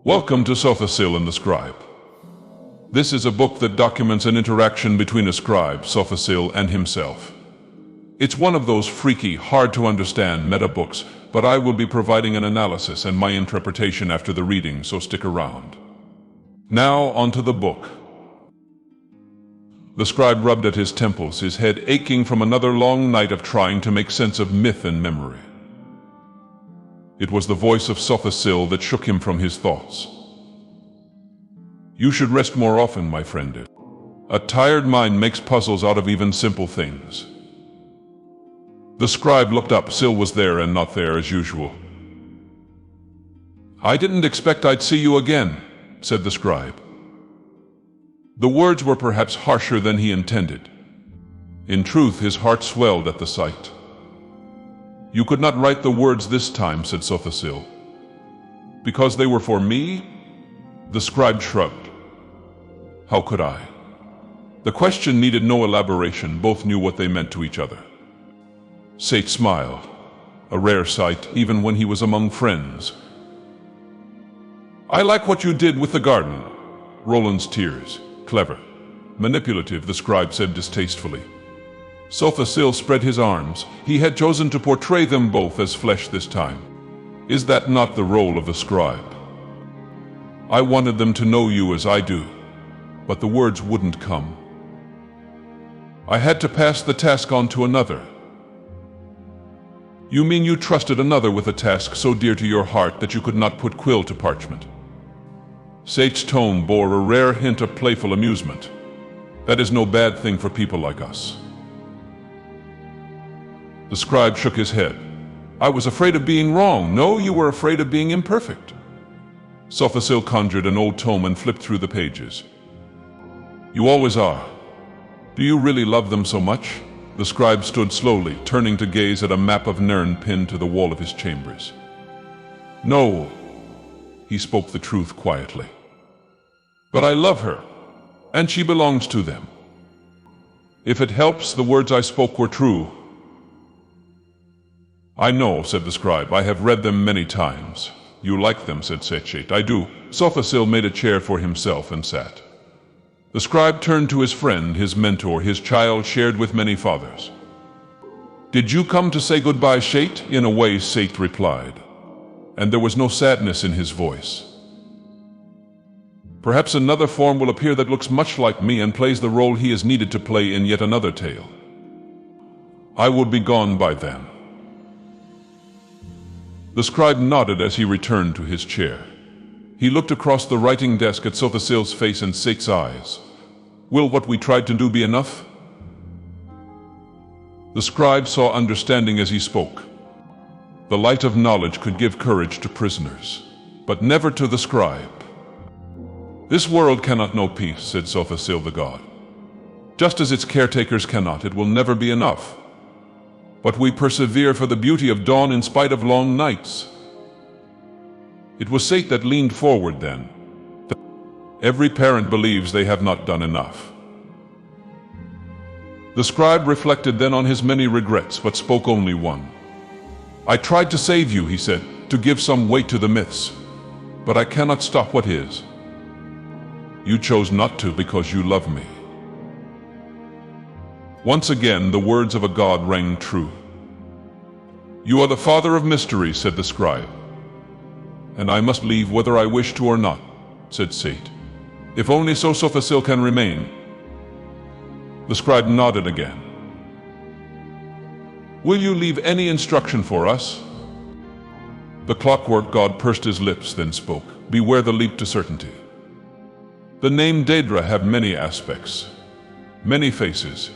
Welcome to Sotha Sil and the Scribe. This is a book that documents an interaction between a scribe, Sotha Sil, and himself. It's one of those freaky, hard-to-understand meta-books, but I will be providing an analysis and my interpretation after the reading, so stick around. Now, onto the book. The scribe rubbed at his temples, his head aching from another long night of trying to make sense of myth and memory. It was the voice of Sotha Sil that shook him from his thoughts. You should rest more often, my friend. A tired mind makes puzzles out of even simple things. The scribe looked up. Sil was there and not there as usual. I didn't expect I'd see you again, said the scribe. The words were perhaps harsher than he intended. In truth, his heart swelled at the sight. You could not write the words this time, said Sotha Sil. Because they were for me? The scribe shrugged. How could I? The question needed no elaboration. Both knew what they meant to each other. Sate smiled, a rare sight even when he was among friends. I like what you did with the garden. Roland's tears. Clever. Manipulative, the scribe said distastefully. Sotha Sil spread his arms. He had chosen to portray them both as flesh this time. Is that not the role of the scribe? I wanted them to know you as I do, but the words wouldn't come. I had to pass the task on to another. You mean you trusted another with a task so dear to your heart that you could not put quill to parchment? Sate's tone bore a rare hint of playful amusement. That is no bad thing for people like us. The scribe shook his head. I was afraid of being wrong. No, you were afraid of being imperfect. Sotha Sil conjured an old tome and flipped through the pages. You always are. Do you really love them so much? The scribe stood slowly, turning to gaze at a map of Nirn pinned to the wall of his chambers. No, he spoke the truth quietly. But I love her, and she belongs to them. If it helps, the words I spoke were true. I know, said the scribe. I have read them many times. You like them, said Sate. I do. Sotha Sil made a chair for himself and sat. The scribe turned to his friend, his mentor, his child shared with many fathers. Did you come to say goodbye, Sate? In a way, Sate replied, and there was no sadness in his voice. Perhaps another form will appear that looks much like me and plays the role he is needed to play in yet another tale. I will be gone by then. The scribe nodded as he returned to his chair. He looked across the writing desk at Sotha Sil's face and Sate's eyes. Will what we tried to do be enough? The scribe saw understanding as he spoke. The light of knowledge could give courage to prisoners, but never to the scribe. This world cannot know peace, said Sotha Sil the god. Just as its caretakers cannot, it will never be enough. But we persevere for the beauty of dawn in spite of long nights. It was Sate that leaned forward then. Every parent believes they have not done enough. The scribe reflected then on his many regrets, but spoke only one. I tried to save you, he said, to give some weight to the myths, but I cannot stop what is. You chose not to because you love me. Once again, the words of a god rang true. You are the father of mysteries, said the scribe. And I must leave whether I wish to or not, said Sate. If only so Sotha Sil can remain. The scribe nodded again. Will you leave any instruction for us? The clockwork god pursed his lips, then spoke. Beware the leap to certainty. The name Daedra have many aspects, many faces.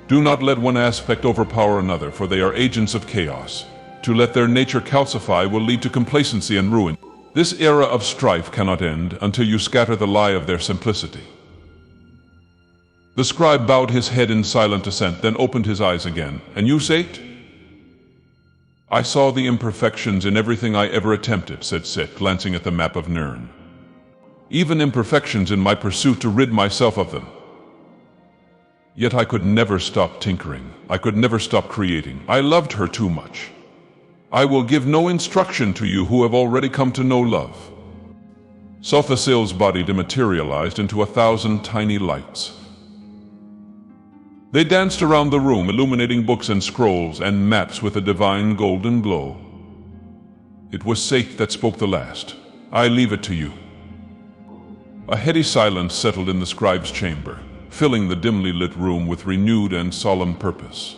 Do not let one aspect overpower another, for they are agents of chaos. To let their nature calcify will lead to complacency and ruin. This era of strife cannot end until you scatter the lie of their simplicity. The scribe bowed his head in silent assent, then opened his eyes again. And you, Sate? I saw the imperfections in everything I ever attempted, said Sate, glancing at the map of Nirn. Even imperfections in my pursuit to rid myself of them. Yet I could never stop tinkering. I could never stop creating. I loved her too much. I will give no instruction to you who have already come to know love. Sotha Sil's body dematerialized into 1,000 tiny lights. They danced around the room, illuminating books and scrolls and maps with a divine golden glow. It was Sate that spoke the last. "I leave it to you." A heady silence settled in the scribe's chamber, filling the dimly lit room with renewed and solemn purpose.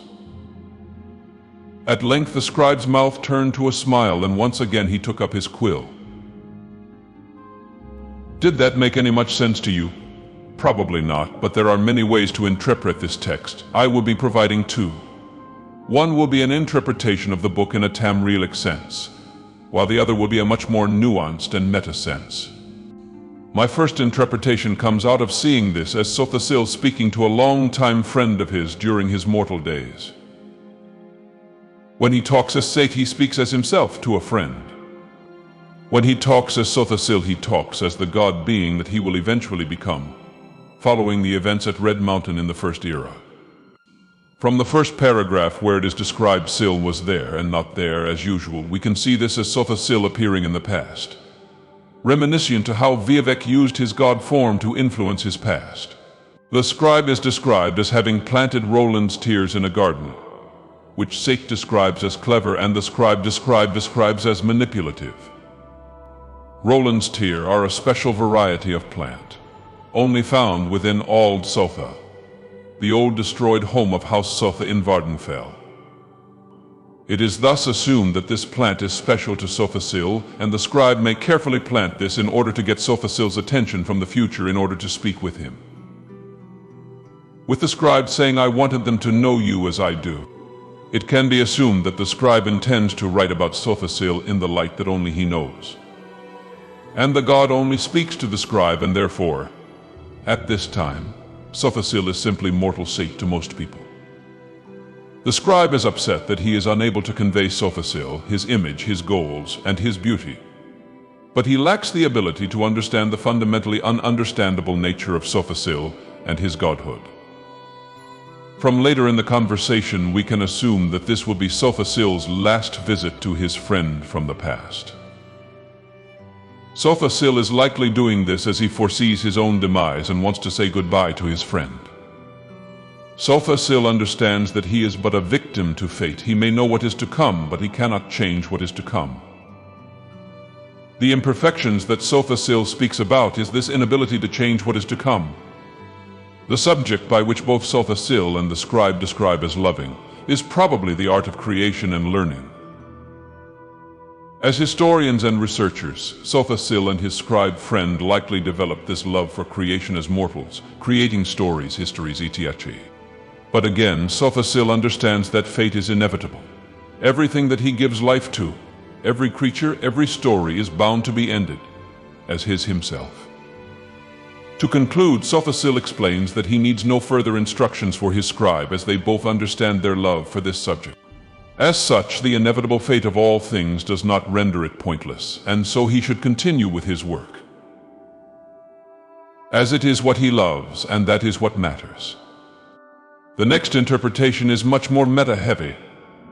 At length the scribe's mouth turned to a smile, and once again he took up his quill. "Did that make any much sense to you?" "Probably not, but there are many ways to interpret this text. I will be providing two. One will be an interpretation of the book in a Tamrielic sense, while the other will be a much more nuanced and meta sense. My first interpretation comes out of seeing this as Sotha Sil speaking to a long-time friend of his during his mortal days. When he talks as Sate, he speaks as himself to a friend. When he talks as Sotha Sil, he talks as the god being that he will eventually become, following the events at Red Mountain in the First Era. From the first paragraph where it is described Sil was there and not there as usual, we can see this as Sotha Sil appearing in the past, reminiscent to how Vivek used his god form to influence his past. The scribe is described as having planted Roland's tears in a garden, which Sate describes as clever and the scribe describes as manipulative. Roland's tear are a special variety of plant, only found within Ald Sotha, the old destroyed home of House Sotha in Vardenfell. It is thus assumed that this plant is special to Sotha Sil, and the scribe may carefully plant this in order to get Sotha Sil's attention from the future in order to speak with him. With the scribe saying, "I wanted them to know you as I do," it can be assumed that the scribe intends to write about Sotha Sil in the light that only he knows. And the god only speaks to the scribe, and therefore, at this time, Sotha Sil is simply mortal Sate to most people. The scribe is upset that he is unable to convey Sotha Sil, his image, his goals, and his beauty. But he lacks the ability to understand the fundamentally ununderstandable nature of Sotha Sil and his godhood. From later in the conversation, we can assume that this will be Sotha Sil's last visit to his friend from the past. Sotha Sil is likely doing this as he foresees his own demise and wants to say goodbye to his friend. Sotha Sil understands that he is but a victim to fate. He may know what is to come, but he cannot change what is to come. The imperfections that Sotha Sil speaks about is this inability to change what is to come. The subject by which both Sotha Sil and the scribe describe as loving is probably the art of creation and learning. As historians and researchers, Sotha Sil and his scribe friend likely developed this love for creation as mortals, creating stories, histories, etc. But again, Sotha Sil understands that fate is inevitable. Everything that he gives life to, every creature, every story is bound to be ended, as his himself. To conclude, Sotha Sil explains that he needs no further instructions for his scribe, as they both understand their love for this subject. As such, the inevitable fate of all things does not render it pointless, and so he should continue with his work, as it is what he loves, and that is what matters. The next interpretation is much more meta-heavy,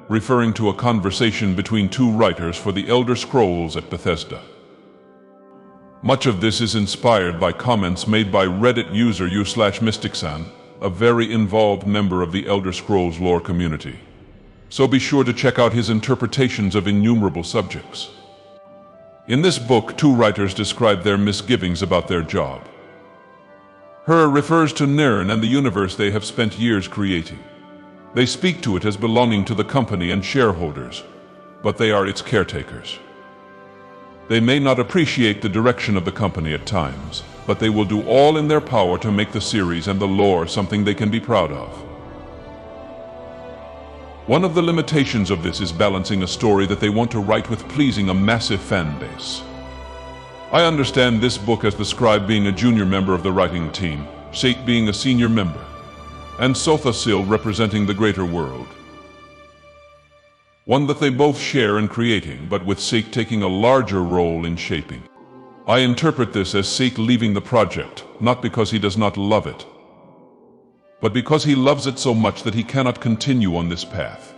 referring to a conversation between two writers for the Elder Scrolls at Bethesda. Much of this is inspired by comments made by Reddit user u/Mysticsan, a very involved member of the Elder Scrolls lore community. So be sure to check out his interpretations of innumerable subjects. In this book, two writers describe their misgivings about their job. Her refers to Nirn and the universe they have spent years creating. They speak to it as belonging to the company and shareholders, but they are its caretakers. They may not appreciate the direction of the company at times, but they will do all in their power to make the series and the lore something they can be proud of. One of the limitations of this is balancing a story that they want to write with pleasing a massive fan base. I understand this book as the scribe being a junior member of the writing team, Sate being a senior member, and Sotha Sil representing the greater world. One that they both share in creating, but with Sate taking a larger role in shaping. I interpret this as Sate leaving the project, not because he does not love it, but because he loves it so much that he cannot continue on this path.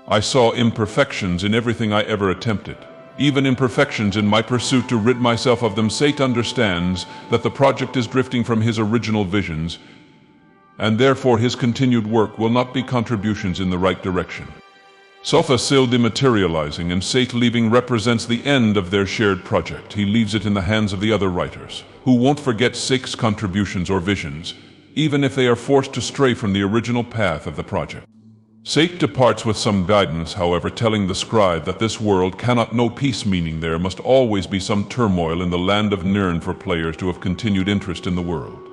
I saw imperfections in everything I ever attempted, Even imperfections in my pursuit to rid myself of them, Sate understands that the project is drifting from his original visions, and therefore his continued work will not be contributions in the right direction. Sotha Sil dematerializing and Sate leaving represents the end of their shared project. He leaves it in the hands of the other writers, who won't forget Sate's contributions or visions, even if they are forced to stray from the original path of the project. Sate departs with some guidance, however, telling the scribe that this world cannot know peace, meaning there must always be some turmoil in the land of Nirn for players to have continued interest in the world.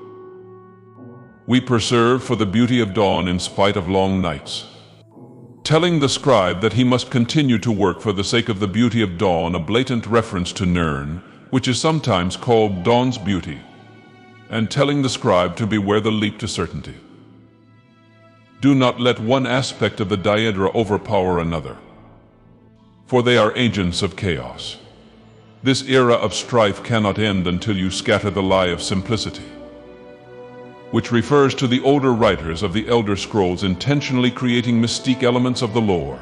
We preserve for the beauty of dawn in spite of long nights. Telling the scribe that he must continue to work for the sake of the beauty of dawn, a blatant reference to Nirn, which is sometimes called dawn's beauty, and telling the scribe to beware the leap to certainty. Do not let one aspect of the Daedra overpower another, for they are agents of chaos. This era of strife cannot end until you scatter the lie of simplicity, which refers to the older writers of the Elder Scrolls intentionally creating mystique elements of the lore,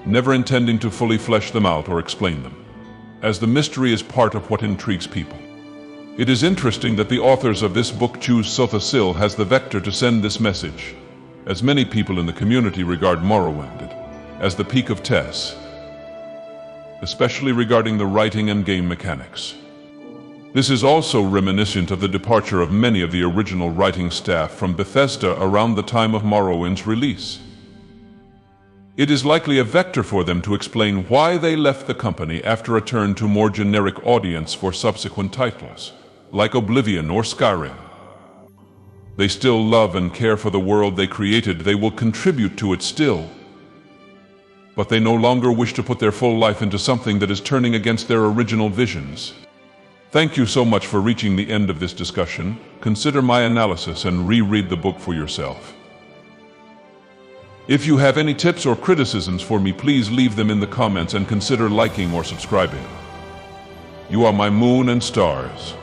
never intending to fully flesh them out or explain them, as the mystery is part of what intrigues people. It is interesting that the authors of this book choose Sotha Sil as the vector to send this message, as many people in the community regard Morrowind as the peak of TES, especially regarding the writing and game mechanics. This is also reminiscent of the departure of many of the original writing staff from Bethesda around the time of Morrowind's release. It is likely a vector for them to explain why they left the company after a turn to more generic audience for subsequent titles, like Oblivion or Skyrim. They still love and care for the world they created. They will contribute to it still, but they no longer wish to put their full life into something that is turning against their original visions. Thank you so much for reaching the end of this discussion. Consider my analysis and reread the book for yourself. If you have any tips or criticisms for me, please leave them in the comments and consider liking or subscribing. You are my moon and stars.